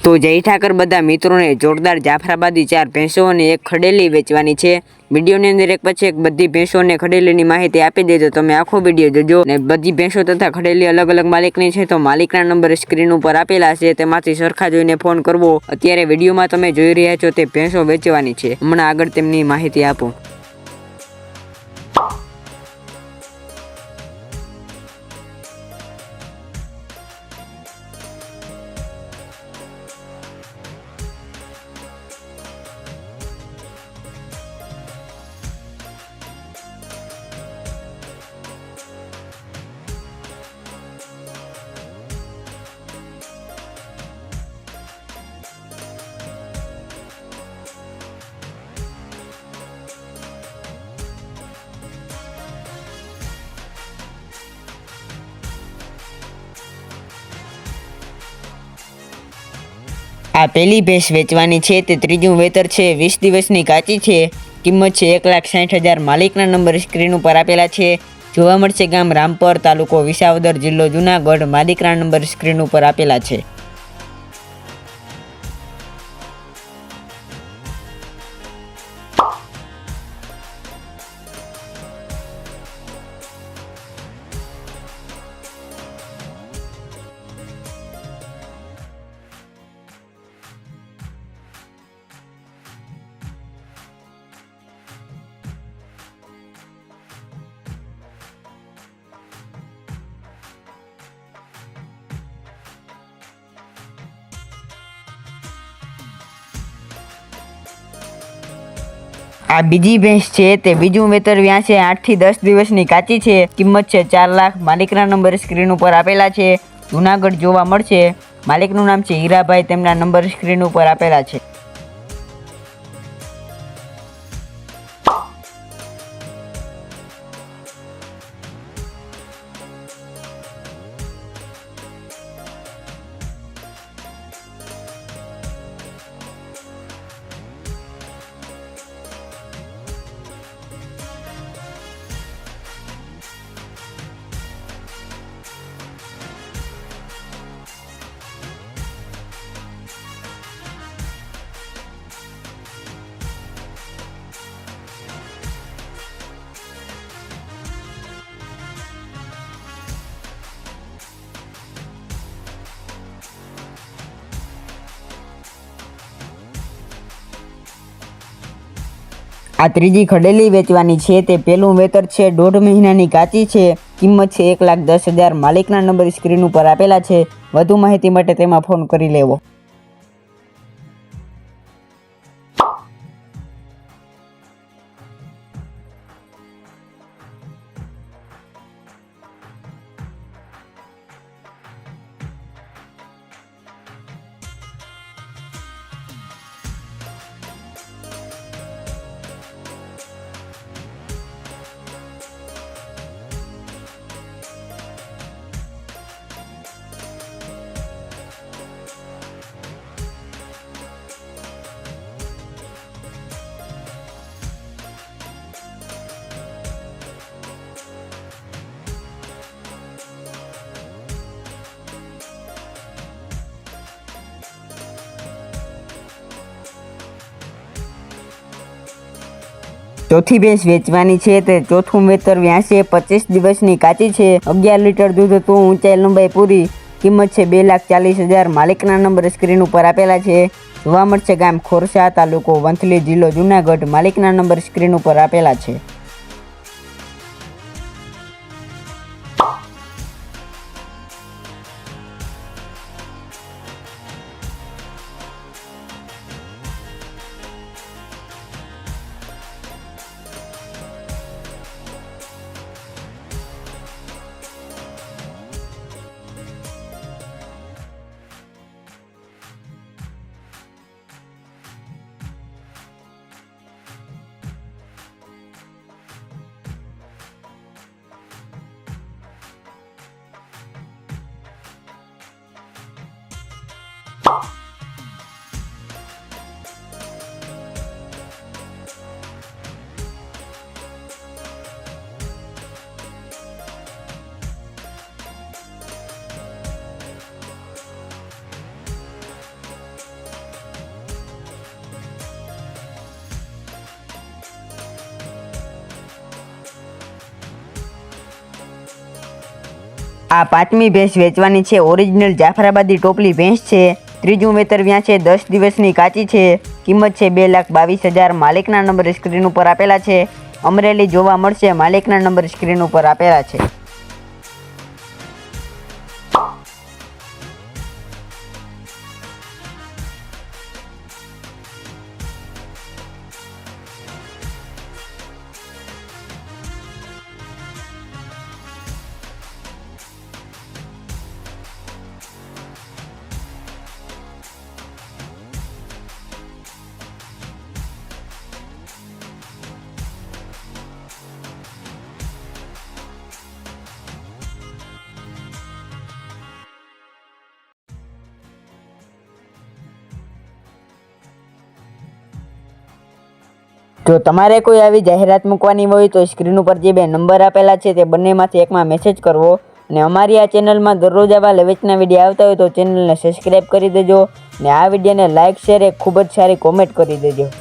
તો જય ઠાકર બધા મિત્રોને જોરદાર જાફરાબાદી 4 ભેંસો અને એક ખડેલી વેચવાની છે। વિડીયોની અંદર એક પછી એક બધી ભેંસો અને ખડેલીની માહિતી આપી દેજો। તમે આખો વિડીયો જોજો ને બધી ભેંસો તથા ખડેલી અલગ અલગ માલિકની છે તો માલિકના નંબર સ્ક્રીન ઉપર આપેલા છે, તેમાંથી સરખા જોઈને ફોન કરવો। અત્યારે વિડીયોમાં તમે જોઈ રહ્યા છો તે ભેંસો વેચવાની છે, હમણાં આગળ તેમની માહિતી આપું। આ પહેલી ભેંસ વેચવાની છે તે ત્રીજું વેતર છે, 20 દિવસની કાચી છે, કિંમત છે 1,60,000। માલિકના નંબર સ્ક્રીન ઉપર આપેલા છે। જોવા મળશે ગામ રામપર, તાલુકો વિસાવદર, જિલ્લો જુનાગઢ। માલિકના નંબર સ્ક્રીન ઉપર આપેલા છે। આ બીજી ભેંસ છે તે બીજું વેતર વ્યાં છે, 8 થી 10 દિવસની કાચી છે, કિંમત છે 4 લાખ। માલિકના નંબર સ્ક્રીન ઉપર આપેલા છે, જુનાગઢ જોવા મળશે। માલિકનું નામ છે હીરાભાઈ, તેમના નંબર સ્ક્રીન ઉપર આપેલા છે। આ ત્રીજી ખડેલી વેચવાની છે તે પહેલું વેતર છે, 1.5 મહિનાની કાચી છે, કિંમત છે 1,10,000। માલિકના નંબર સ્ક્રીન ઉપર આપેલા છે, વધુ માહિતી માટે તેમાં ફોન કરી લેવો। ચોથી ભેંસ વેચવાની છે તે ચોથું વેતર વ્યાં છે, 25 દિવસની કાચી છે, 11 લીટર દૂધ હતું, ઊંચાઈ લંબાઈ પૂરી, કિંમત છે 2,40,000। માલિકના નંબર સ્ક્રીન ઉપર આપેલા છે। જોવા મળશે ગામ ખોરસા, તાલુકો વંથલી, જિલ્લો જુનાગઢ। માલિકના નંબર સ્ક્રીન ઉપર આપેલા છે। આ પાંચમી ભેંસ વેચવાની છે. ઓરિજિનલ જાફરાબાદી ટોપલી ભેંસ છે. ત્રીજું વેતર વ્યાં છે. 10 દિવસની કાચી છે. કિંમત છે 2,22,000. માલિકના નંબર સ્ક્રીન ઉપર આપેલા છે. અમરેલી જોવા મળશે. માલિકના નંબર સ્ક્રીન ઉપર આપેલા છે. જો તમારે કોઈ આવી જાહેરાત મૂકવાની હોય તો સ્ક્રીન ઉપર જે 2 નંબર આપેલા છે તે બંનેમાંથી એકમાં મેસેજ કરવો. અને અમારી આ ચેનલમાં દરરોજ આવા લેવેચના વિડીયો આવતા હોય તો ચેનલને સબસ્ક્રાઈબ કરી દેજો. અને આ વિડીયોને લાઇક શેર એક ખૂબ જ સારી કોમેન્ટ કરી દેજો.